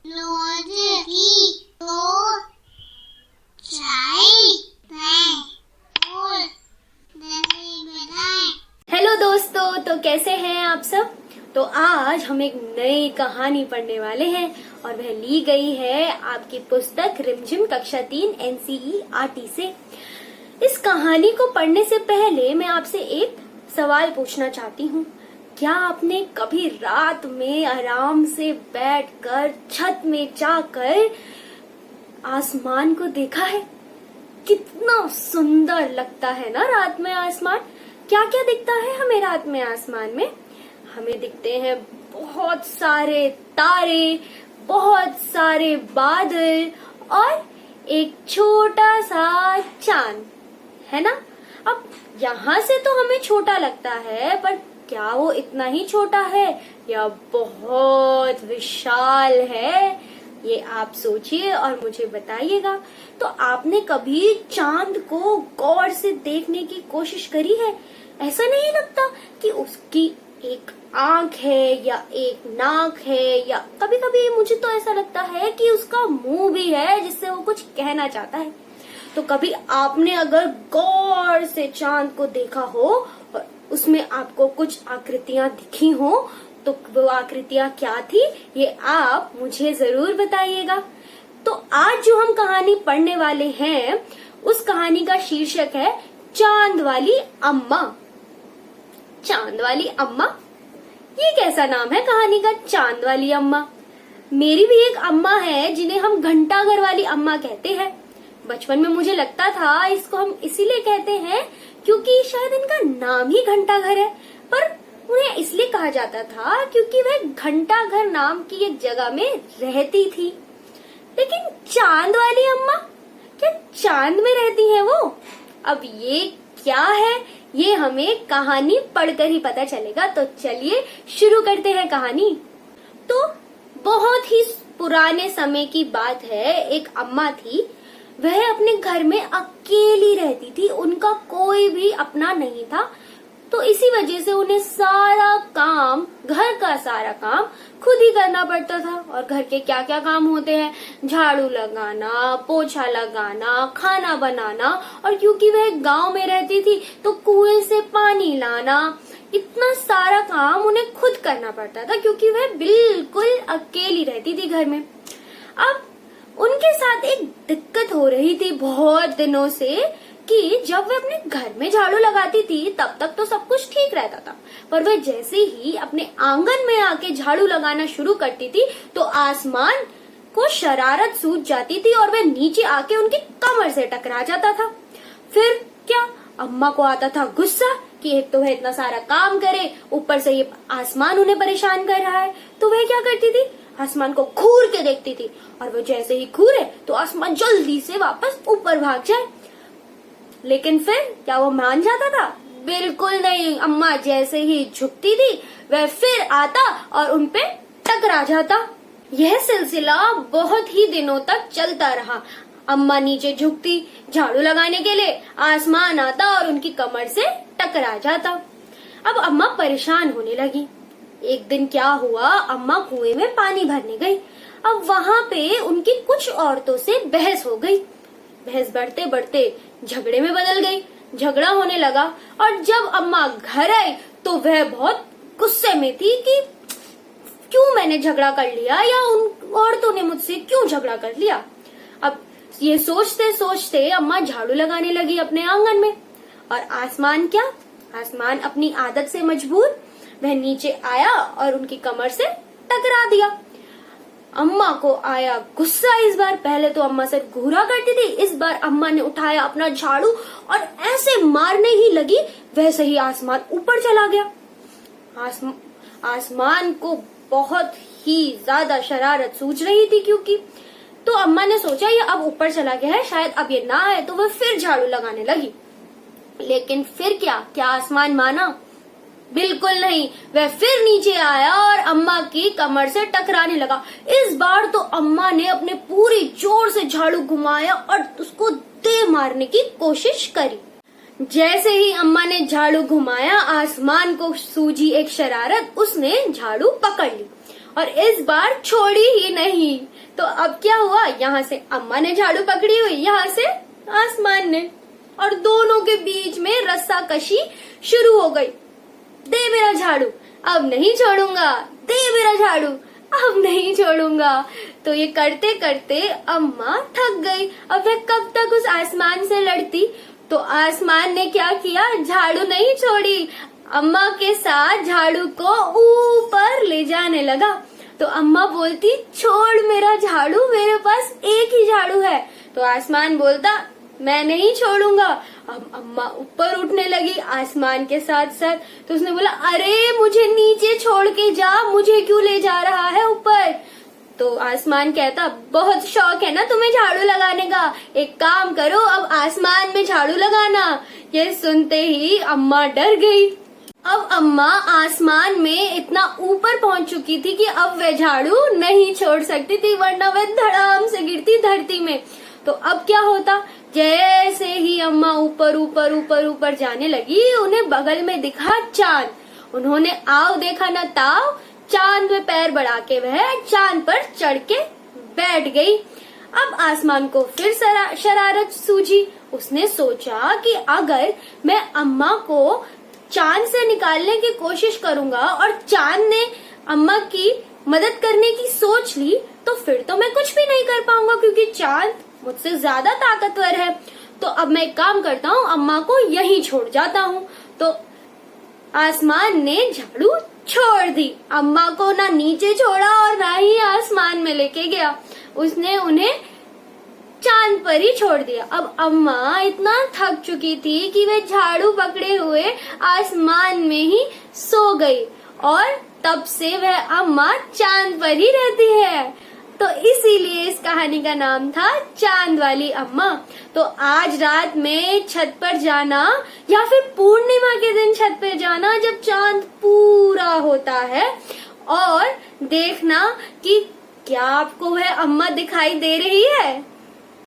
Hello दोस्तों, तो कैसे हैं आप सब। तो आज हम एक नई कहानी पढ़ने वाले हैं और वह ली गई है आपकी पुस्तक रिमझिम कक्षा 3 NCERT से। इस कहानी को पढ़ने से पहले मैं आपसे एक सवाल पूछना चाहती हूँ। क्या आपने कभी रात में आराम से बैठकर छत में जाकर आसमान को देखा है? कितना सुंदर लगता है ना रात में आसमान। क्या क्या दिखता है हमें रात में आसमान में? हमें दिखते हैं बहुत सारे तारे, बहुत सारे बादल और एक छोटा सा चांद, है ना। अब यहाँ से तो हमें छोटा लगता है, पर क्या वो इतना ही छोटा है या बहुत विशाल है? ये आप सोचिए और मुझे बताइएगा। तो आपने कभी चांद को गौर से देखने की कोशिश करी है? ऐसा नहीं लगता कि उसकी एक आंख है या एक नाक है, या कभी कभी मुझे तो ऐसा लगता है कि उसका मुंह भी है जिससे वो कुछ कहना चाहता है। तो कभी आपने अगर गौर से चांद को देखा हो और उसमें आपको कुछ आकृतियां दिखी हो, तो वो आकृतियां क्या थी ये आप मुझे जरूर बताइएगा। तो आज जो हम कहानी पढ़ने वाले हैं उस कहानी का शीर्षक है चांद वाली अम्मा। चांद वाली अम्मा, ये कैसा नाम है कहानी का, चांद वाली अम्मा। मेरी भी एक अम्मा है जिन्हें हम घंटाघर वाली अम्मा कहते हैं। बचपन में मुझे लगता था इसको हम इसीलिए कहते हैं क्योंकि शायद इनका नाम ही घंटाघर है, पर उन्हें इसलिए कहा जाता था क्योंकि वह घंटाघर नाम की एक जगह में रहती थी। लेकिन चांद वाली अम्मा, क्या चांद में रहती हैं वो? अब ये क्या है ये हमें कहानी पढ़कर ही पता चलेगा। तो चलिए शुरू करते हैं कहानी। तो बहुत ही पुराने समय की बात है। एक अम्मा थी, वह अपने घर में अकेली रहती थी, उनका कोई भी अपना नहीं था। तो इसी वजह से उन्हें सारा काम, घर का सारा काम खुद ही करना पड़ता था। और घर के क्या क्या काम होते हैं, झाड़ू लगाना, पोछा लगाना, खाना बनाना, और क्योंकि वह गांव में रहती थी तो कुएं से पानी लाना, इतना सारा काम उन्हें खुद करना पड़ता था क्योंकि वह बिल्कुल अकेली रहती थी घर में। अब उनके साथ एक दिक्कत हो रही थी बहुत दिनों से कि जब वे अपने घर में झाड़ू लगाती थी तब तक तो सब कुछ ठीक रहता था, पर वे जैसे ही अपने आंगन में आके झाड़ू लगाना शुरू करती थी तो आसमान को शरारत सूझ जाती थी और वह नीचे आके उनकी कमर से टकरा जाता था। फिर क्या, अम्मा को आता था गुस्सा कि एक तो वह इतना सारा काम करे, ऊपर से ये आसमान उन्हें परेशान कर रहा है। तो वह क्या करती थी, आसमान को घूर के देखती थी, और वो जैसे ही घूरे तो आसमान जल्दी से वापस ऊपर भाग जाए। लेकिन फिर क्या वो मान जाता था? बिल्कुल नहीं। अम्मा जैसे ही झुकती थी वह फिर आता और उनपे टकरा जाता। यह सिलसिला बहुत ही दिनों तक चलता रहा। अम्मा नीचे झुकती झाड़ू लगाने के लिए, आसमान आता और उनकी कमर से टकरा जाता। अब अम्मा परेशान होने लगी। एक दिन क्या हुआ, अम्मा कुएं में पानी भरने गई। अब वहाँ पे उनकी कुछ औरतों से बहस हो गई। बहस बढ़ते बढ़ते झगड़े में बदल गई। झगड़ा होने लगा और जब अम्मा घर आई तो वह बहुत गुस्से में थी कि क्यों मैंने झगड़ा कर लिया, या उन औरतों ने मुझसे क्यों झगड़ा कर लिया। अब ये सोचते सोचते अम्मा झाड़ू लगाने लगी अपने आंगन में, और आसमान क्या, आसमान अपनी आदत से मजबूर वह नीचे आया और उनकी कमर से टकरा दिया। अम्मा को आया गुस्सा इस बार। पहले तो अम्मा सिर्फ घूरा करती थी, इस बार अम्मा ने उठाया अपना झाड़ू और ऐसे मारने ही लगी, वैसे ही आसमान ऊपर चला गया। आसमान को बहुत ही ज्यादा शरारत सूझ रही थी क्योंकि, तो अम्मा ने सोचा ये अब ऊपर चला गया है, शायद अब ये ना आए, तो वह फिर झाड़ू लगाने लगी। लेकिन फिर क्या आसमान माना? बिल्कुल नहीं। वह फिर नीचे आया और अम्मा की कमर से टकराने लगा। इस बार तो अम्मा ने अपने पूरी जोर से झाड़ू घुमाया और उसको दे मारने की कोशिश करी। जैसे ही अम्मा ने झाड़ू घुमाया, आसमान को सूझी एक शरारत, उसने झाड़ू पकड़ ली और इस बार छोड़ी ही नहीं। तो अब क्या हुआ, यहाँ से अम्मा ने झाड़ू पकड़ी हुई, यहाँ से आसमान ने, और दोनों के बीच में रस्साकशी शुरू हो गई। दे मेरा झाड़ू, अब नहीं छोड़ूंगा, दे मेरा झाड़ू, अब नहीं छोड़ूंगा। तो ये करते करते अम्मा थक गई। अब वह कब तक उस आसमान से लड़ती। तो आसमान ने क्या किया, झाड़ू नहीं छोड़ी, अम्मा के साथ झाड़ू को ऊपर ले जाने लगा। तो अम्मा बोलती, छोड़ मेरा झाड़ू, मेरे पास एक ही झाड़ू है। तो आसमान बोलता, मैं नहीं छोड़ूंगा। अब अम्मा ऊपर उठने लगी आसमान के साथ साथ। तो उसने बोला, अरे मुझे नीचे छोड़ के जा, मुझे क्यों ले जा रहा है ऊपर। तो आसमान कहता, बहुत शौक है ना तुम्हें झाड़ू लगाने का, एक काम करो अब आसमान में झाड़ू लगाना। ये सुनते ही अम्मा डर गई। अब अम्मा आसमान में इतना ऊपर पहुंच चुकी थी कि अब वह झाड़ू नहीं छोड़ सकती थी, वरना वह धड़ाम से गिरती धरती में। तो अब क्या होता, जैसे ही अम्मा ऊपर ऊपर ऊपर ऊपर जाने लगी, उन्हें बगल में दिखा चांद। उन्होंने आओ देखा न ताव, चांद में पैर बढ़ा के वह चांद पर चढ़ के बैठ गई। अब आसमान को फिर शरारत सूझी। उसने सोचा कि अगर मैं अम्मा को चांद से निकालने की कोशिश करूंगा और चांद ने अम्मा की मदद करने की सोच ली, तो फिर तो मैं कुछ भी नहीं कर पाऊंगा, क्योंकि चांद मुझसे ज्यादा ताकतवर है। तो अब मैं एक काम करता हूँ, अम्मा को यहीं छोड़ जाता हूँ। तो आसमान ने झाड़ू छोड़ दी, अम्मा को ना नीचे छोड़ा और ना ही आसमान में लेके गया, उसने उन्हें चांद पर ही छोड़ दिया। अब अम्मा इतना थक चुकी थी कि वे झाड़ू पकड़े हुए आसमान में ही सो गई, और तब से वह अम्मा चांद पर ही रहती है। तो इसीलिए इस कहानी का नाम था चांद वाली अम्मा। तो आज रात में छत पर जाना, या फिर पूर्णिमा के दिन छत पर जाना जब चांद पूरा होता है, और देखना कि क्या आपको वह अम्मा दिखाई दे रही है।